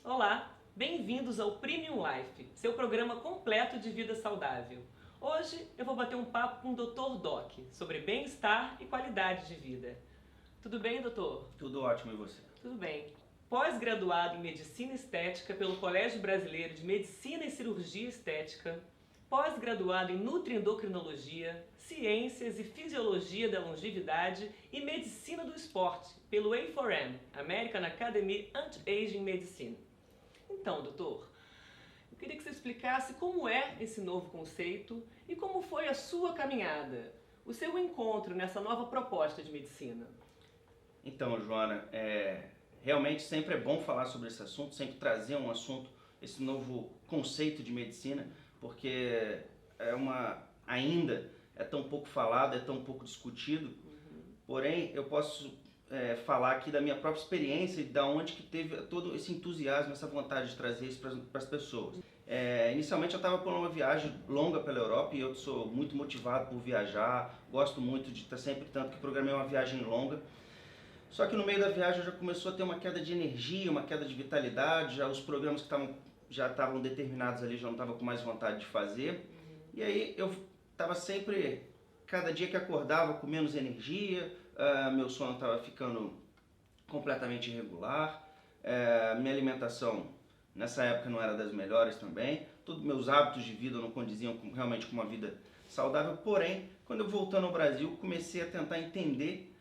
Olá, bem-vindos ao Premium Life, seu programa completo de vida saudável. Hoje eu vou bater um papo com o Dr. Doc sobre bem-estar e qualidade de vida. Tudo bem, doutor? Tudo ótimo, e você? Tudo bem. Pós-graduado em Medicina Estética pelo Colégio Brasileiro de Medicina e Cirurgia Estética, pós-graduado em Nutriendocrinologia, Ciências e Fisiologia da Longevidade e Medicina do Esporte pelo A4M, American Academy Anti-Aging Medicine. Então, doutor, eu queria que você explicasse como é esse novo conceito e como foi a sua caminhada, o seu encontro nessa nova proposta de medicina. Então, Joana, realmente sempre é bom falar sobre esse assunto, sempre trazer um assunto, esse novo conceito de medicina, porque ainda é tão pouco falado, é tão pouco discutido. Porém, eu posso falar aqui da minha própria experiência e da onde que teve todo esse entusiasmo, essa vontade de trazer isso para as pessoas. Inicialmente eu estava por uma viagem longa pela Europa e eu sou muito motivado por viajar, gosto muito de estar sempre, tanto que programei uma viagem longa. Só que no meio da viagem já começou a ter uma queda de energia, uma queda de vitalidade, já os programas que já estavam determinados ali já não estava com mais vontade de fazer. E aí eu estava sempre, cada dia que acordava com menos energia, meu sono estava ficando completamente irregular, minha alimentação nessa época não era das melhores também, todos meus hábitos de vida não condiziam realmente com uma vida saudável. Porém, quando eu voltando ao Brasil, comecei a tentar entender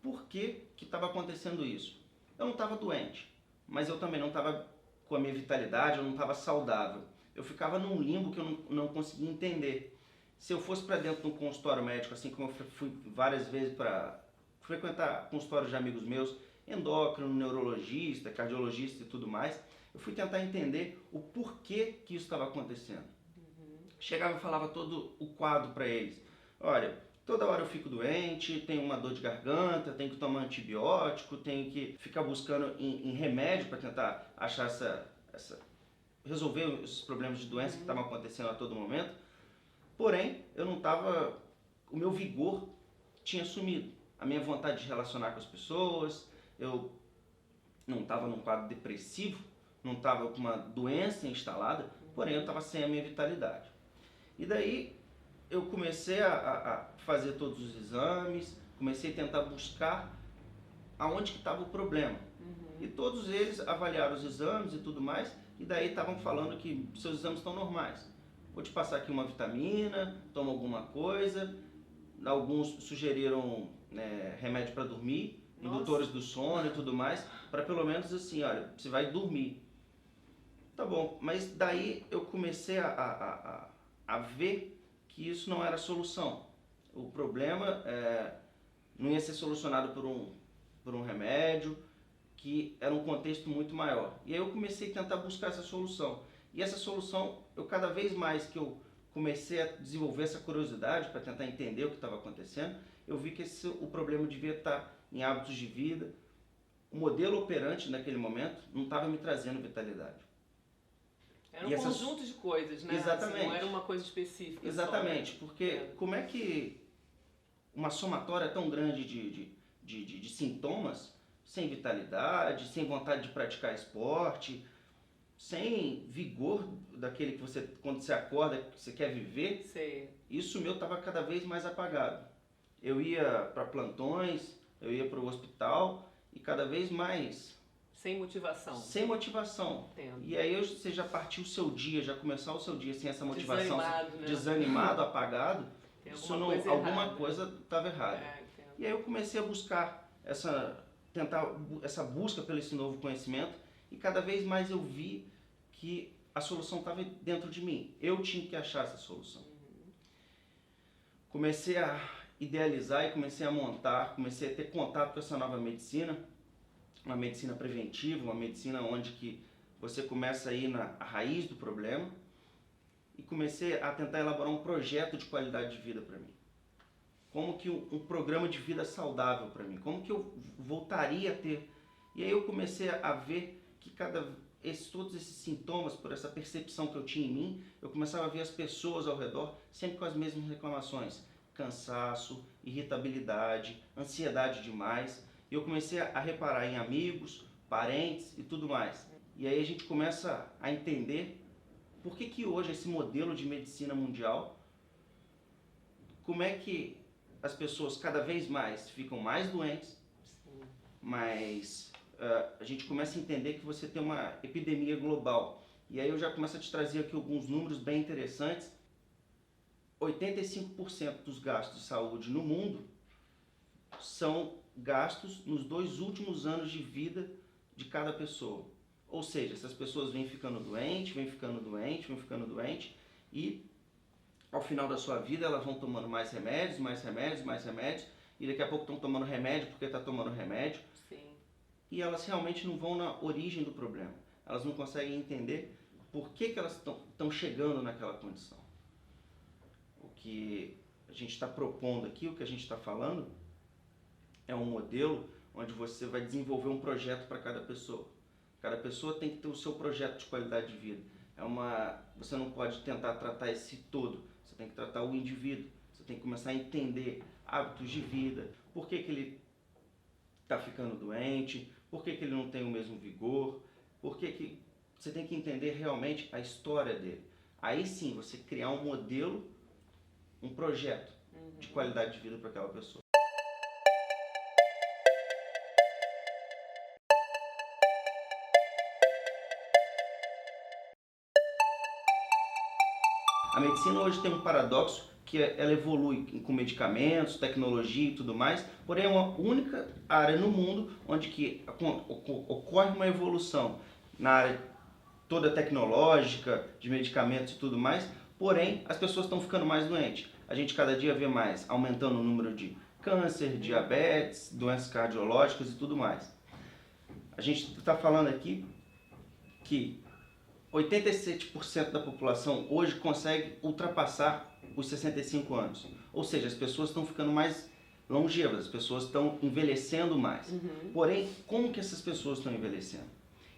por que estava acontecendo isso. Eu não estava doente, mas eu também não estava com a minha vitalidade, eu não estava saudável. Eu ficava num limbo que eu não conseguia entender. Se eu fosse para dentro de um consultório médico, assim como eu fui várias vezes para frequentar consultórios de amigos meus, endócrino, neurologista, cardiologista e tudo mais, eu fui tentar entender o porquê que isso estava acontecendo. Chegava e falava todo o quadro para eles. Olha, toda hora eu fico doente, tenho uma dor de garganta, tenho que tomar antibiótico, tenho que ficar buscando em remédio para tentar achar resolver os problemas de doença que estavam acontecendo a todo momento. Porém, eu não estava, o meu vigor tinha sumido, a minha vontade de relacionar com as pessoas, eu não estava num quadro depressivo, não estava com uma doença instalada, porém eu estava sem a minha vitalidade. E daí eu comecei a fazer todos os exames, comecei a tentar buscar aonde que estava o problema. E todos eles avaliaram os exames e tudo mais, e daí estavam falando que seus exames estão normais. Vou te passar aqui uma vitamina, toma alguma coisa. Alguns sugeriram remédio para dormir, indutores do sono e tudo mais, para pelo menos assim, olha, você vai dormir. Tá bom, mas daí eu comecei a ver que isso não era a solução. O problema não ia ser solucionado por um remédio, que era um contexto muito maior. E aí eu comecei a tentar buscar essa solução. E essa solução, cada vez mais que eu comecei a desenvolver essa curiosidade para tentar entender o que estava acontecendo, eu vi que o problema devia estar em hábitos de vida. O modelo operante naquele momento não estava me trazendo vitalidade. Era um conjunto de coisas, né? Exatamente. Assim, não era uma coisa específica. Exatamente, porque como é que uma somatória tão grande de sintomas, sem vitalidade, sem vontade de praticar esporte, sem vigor daquele que você, quando você acorda, que você quer viver, Sei. Isso meu estava cada vez mais apagado. Eu ia para plantões, eu ia para o hospital e cada vez mais sem motivação. Sem motivação. Entendo. E aí você já partiu o seu dia, já começar o seu dia sem essa motivação, desanimado, apagado, alguma coisa estava errada. E aí eu comecei a buscar essa busca pelo esse novo conhecimento e cada vez mais eu vi que a solução estava dentro de mim. Eu tinha que achar essa solução. Comecei a idealizar e comecei a montar, comecei a ter contato com essa nova medicina, uma medicina preventiva, uma medicina onde que você começa a ir na raiz do problema, e comecei a tentar elaborar um projeto de qualidade de vida para mim. Como que um programa de vida saudável para mim, como que eu voltaria a ter. E aí eu comecei a ver que todos esses sintomas, por essa percepção que eu tinha em mim, eu começava a ver as pessoas ao redor sempre com as mesmas reclamações. Cansaço, irritabilidade, ansiedade demais. E eu comecei a reparar em amigos, parentes e tudo mais. E aí a gente começa a entender por que hoje esse modelo de medicina mundial, como é que as pessoas cada vez mais ficam mais doentes, mas a gente começa a entender que você tem uma epidemia global. E aí eu já começo a te trazer aqui alguns números bem interessantes. 85% dos gastos de saúde no mundo são gastos nos 2 últimos anos de vida de cada pessoa. Ou seja, essas pessoas vêm ficando doentes, e ao final da sua vida elas vão tomando mais remédios, e daqui a pouco estão tomando remédio porque está tomando remédio. Sim. E elas realmente não vão na origem do problema. Elas não conseguem entender por que elas estão chegando naquela condição. O que a gente está propondo aqui, o que a gente está falando, é um modelo onde você vai desenvolver um projeto para cada pessoa. Cada pessoa tem que ter o seu projeto de qualidade de vida. Você não pode tentar tratar esse todo, você tem que tratar o indivíduo. Você tem que começar a entender hábitos de vida, por que ele está ficando doente, por que ele não tem o mesmo vigor, você tem que entender realmente a história dele. Aí sim, você criar um modelo, um projeto de qualidade de vida para aquela pessoa. A medicina hoje tem um paradoxo que ela evolui com medicamentos, tecnologia e tudo mais, porém é uma única área no mundo onde que ocorre uma evolução na área toda tecnológica, de medicamentos e tudo mais, porém as pessoas estão ficando mais doentes. A gente cada dia vê mais aumentando o número de câncer, diabetes, doenças cardiológicas e tudo mais. A gente está falando aqui que 87% da população hoje consegue ultrapassar os 65 anos. Ou seja, as pessoas estão ficando mais longevas, as pessoas estão envelhecendo mais. Porém, como que essas pessoas estão envelhecendo?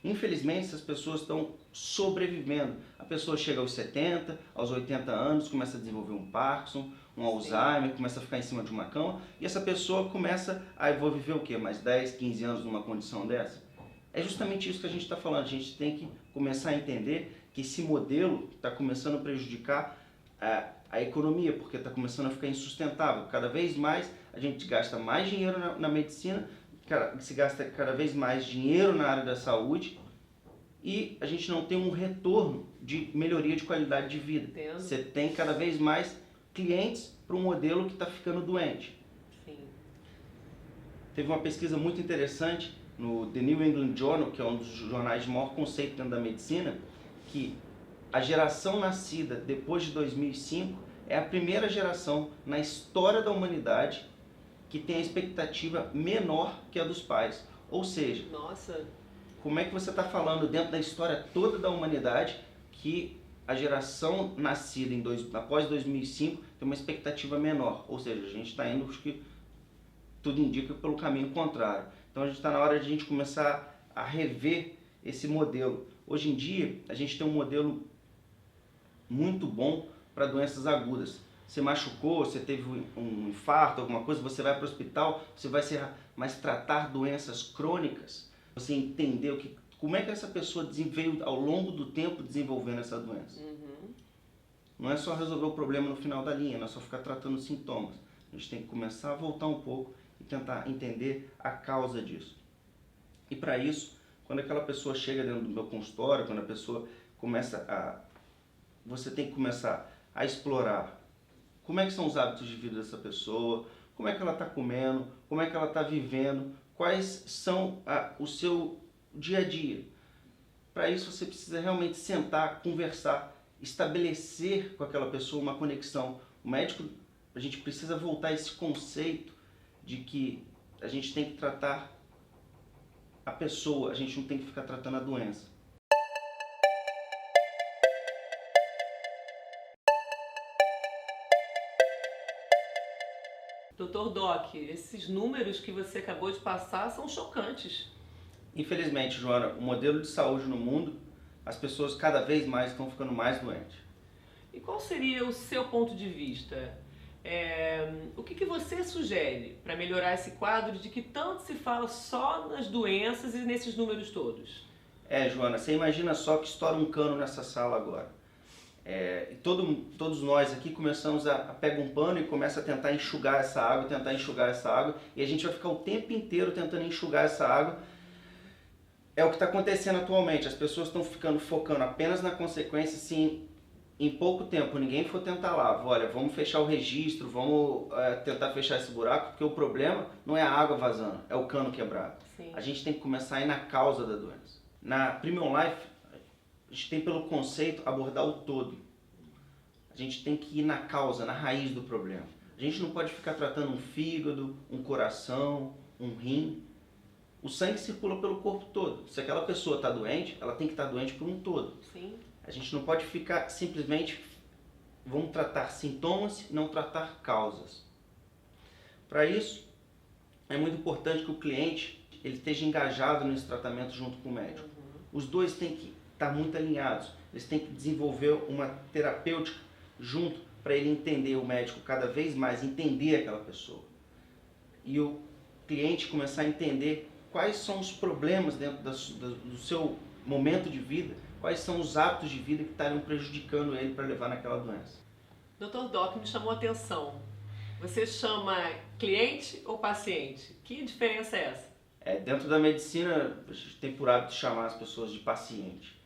Infelizmente, essas pessoas estão sobrevivendo. A pessoa chega aos 70, aos 80 anos, começa a desenvolver um Parkinson, um Alzheimer, começa a ficar em cima de uma cama, e essa pessoa começa a viver o quê? Mais 10, 15 anos numa condição dessa? É justamente isso que a gente está falando. A gente tem que começar a entender que esse modelo está começando a prejudicar a economia, porque está começando a ficar insustentável. Cada vez mais a gente gasta mais dinheiro na medicina, se gasta cada vez mais dinheiro na área da saúde e a gente não tem um retorno de melhoria de qualidade de vida. Entendo. Você tem cada vez mais clientes para um modelo que está ficando doente. Sim. Teve uma pesquisa muito interessante no The New England Journal, que é um dos jornais de maior conceito dentro da medicina, que a geração nascida depois de 2005 é a primeira geração na história da humanidade que tem a expectativa menor que a dos pais. Ou seja, Nossa. como é que você está falando dentro da história toda da humanidade que a geração nascida após 2005 tem uma expectativa menor? Ou seja, a gente está indo, acho que tudo indica, pelo caminho contrário. Então a gente está na hora de a gente começar a rever esse modelo. Hoje em dia, a gente tem um modelo muito bom para doenças agudas. Você machucou, você teve um infarto, alguma coisa, você vai para o hospital, você vai mais tratar doenças crônicas, você entender como é que essa pessoa veio ao longo do tempo desenvolvendo essa doença. Não é só resolver o problema no final da linha, não é só ficar tratando os sintomas. A gente tem que começar a voltar um pouco e tentar entender a causa disso. E para isso, quando aquela pessoa chega dentro do meu consultório, quando a pessoa você tem que começar a explorar como é que são os hábitos de vida dessa pessoa, como é que ela está comendo, como é que ela está vivendo, quais são o seu dia a dia. Para isso você precisa realmente sentar, conversar, estabelecer com aquela pessoa uma conexão. O médico, a gente precisa voltar a esse conceito de que a gente tem que tratar a pessoa, a gente não tem que ficar tratando a doença. Dr. Doc, esses números que você acabou de passar são chocantes. Infelizmente, Joana, o modelo de saúde no mundo, as pessoas cada vez mais estão ficando mais doentes. E qual seria o seu ponto de vista? O que você sugere para melhorar esse quadro de que tanto se fala só nas doenças e nesses números todos? Joana, você imagina só que estoura um cano nessa sala agora. E todos nós aqui começamos a pegar um pano e começa a tentar enxugar essa água, e a gente vai ficar o tempo inteiro tentando enxugar essa água. É o que está acontecendo atualmente, as pessoas estão focando apenas na consequência, se em pouco tempo ninguém for tentar lá, olha, vamos fechar o registro, vamos tentar fechar esse buraco, porque o problema não é a água vazando, é o cano quebrado. Sim. A gente tem que começar a ir na causa da doença. Na Premium Life, a gente tem pelo conceito abordar o todo. A gente tem que ir na causa, na raiz do problema. A gente não pode ficar tratando um fígado, um coração, um rim. O sangue circula pelo corpo todo. Se aquela pessoa está doente, ela tem que estar doente por um todo. Sim. A gente não pode ficar simplesmente, vamos tratar sintomas, não tratar causas. Para isso, é muito importante que o cliente ele esteja engajado nesse tratamento junto com o médico. Os dois têm que estar muito alinhados. Eles têm que desenvolver uma terapêutica junto para ele entender o médico cada vez mais, entender aquela pessoa. E o cliente começar a entender quais são os problemas dentro do seu momento de vida, quais são os hábitos de vida que estariam prejudicando ele para levar naquela doença. Dr. Doc, me chamou a atenção. Você chama cliente ou paciente? Que diferença é essa? Dentro da medicina, a gente tem por hábito de chamar as pessoas de paciente.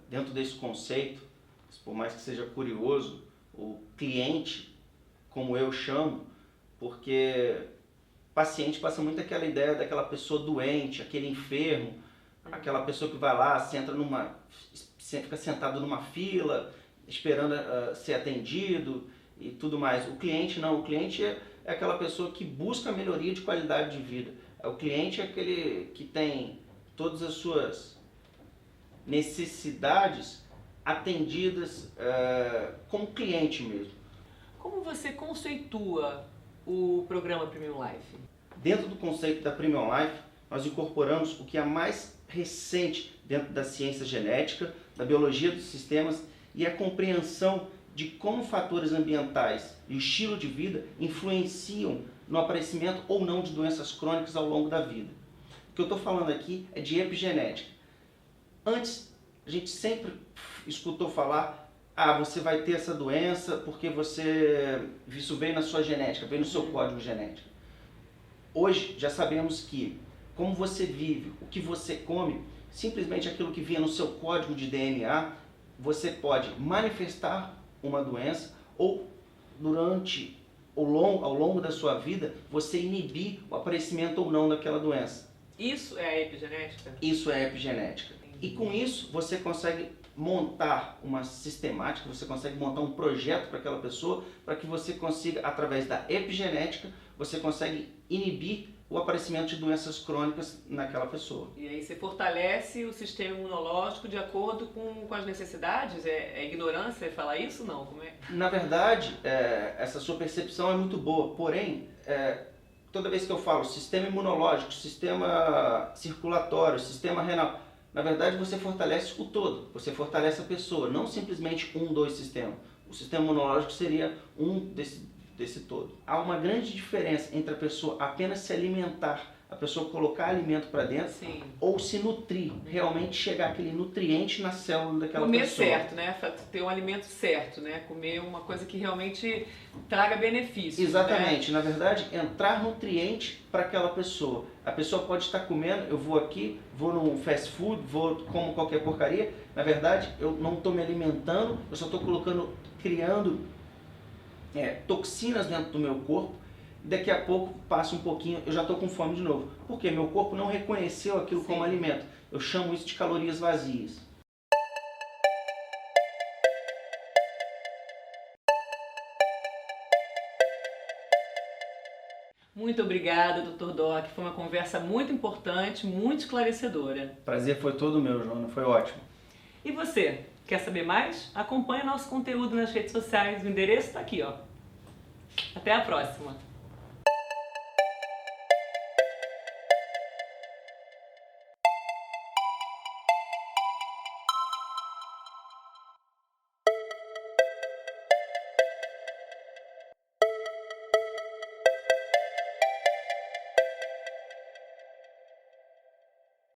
Dentro desse conceito, por mais que seja curioso, o cliente, como eu chamo, porque paciente passa muito aquela ideia daquela pessoa doente, aquele enfermo, aquela pessoa que vai lá, fica sentado numa fila, esperando ser atendido e tudo mais. O cliente não, o cliente é aquela pessoa que busca a melhoria de qualidade de vida. O cliente é aquele que tem todas as suas necessidades atendidas como cliente mesmo. Como você conceitua o programa Premium Life? Dentro do conceito da Premium Life, nós incorporamos o que é mais recente dentro da ciência genética, da biologia dos sistemas e a compreensão de como fatores ambientais e o estilo de vida influenciam no aparecimento ou não de doenças crônicas ao longo da vida. O que eu estou falando aqui é de epigenética. Antes, a gente sempre escutou falar, você vai ter essa doença porque isso veio na sua genética, veio no seu código genético. Hoje, já sabemos que, como você vive, o que você come, simplesmente aquilo que vinha no seu código de DNA, você pode manifestar uma doença ou ao longo da sua vida, você inibir o aparecimento ou não daquela doença. Isso é a epigenética? Isso é a epigenética. E com isso, você consegue montar uma sistemática, você consegue montar um projeto para aquela pessoa, para que você consiga, através da epigenética, você consegue inibir o aparecimento de doenças crônicas naquela pessoa. E aí você fortalece o sistema imunológico de acordo com as necessidades? É ignorância falar isso? Não? Como é? Na verdade, essa sua percepção é muito boa, porém, toda vez que eu falo sistema imunológico, sistema circulatório, sistema renal, na verdade você fortalece o todo, você fortalece a pessoa, não simplesmente dois sistemas. O sistema imunológico seria desse todo. Há uma grande diferença entre a pessoa apenas se alimentar, a pessoa colocar alimento para dentro, sim, ou se nutrir, realmente chegar aquele nutriente na célula daquela comer pessoa. Comer certo, né? Ter um alimento certo, né? Comer uma coisa que realmente traga benefícios. Exatamente. Né? Na verdade, entrar nutriente para aquela pessoa. A pessoa pode estar comendo, eu vou aqui, vou no fast food, como qualquer porcaria. Na verdade, eu não estou me alimentando, eu só estou criando toxinas dentro do meu corpo. Daqui a pouco, passa um pouquinho, eu já estou com fome de novo. Por quê? Meu corpo não reconheceu aquilo como alimento. Eu chamo isso de calorias vazias. Muito obrigada, Dr. Doc. Foi uma conversa muito importante, muito esclarecedora. Prazer foi todo meu, Joana. Foi ótimo. E você? Quer saber mais? Acompanhe nosso conteúdo nas redes sociais. O endereço está aqui, ó. Até a próxima!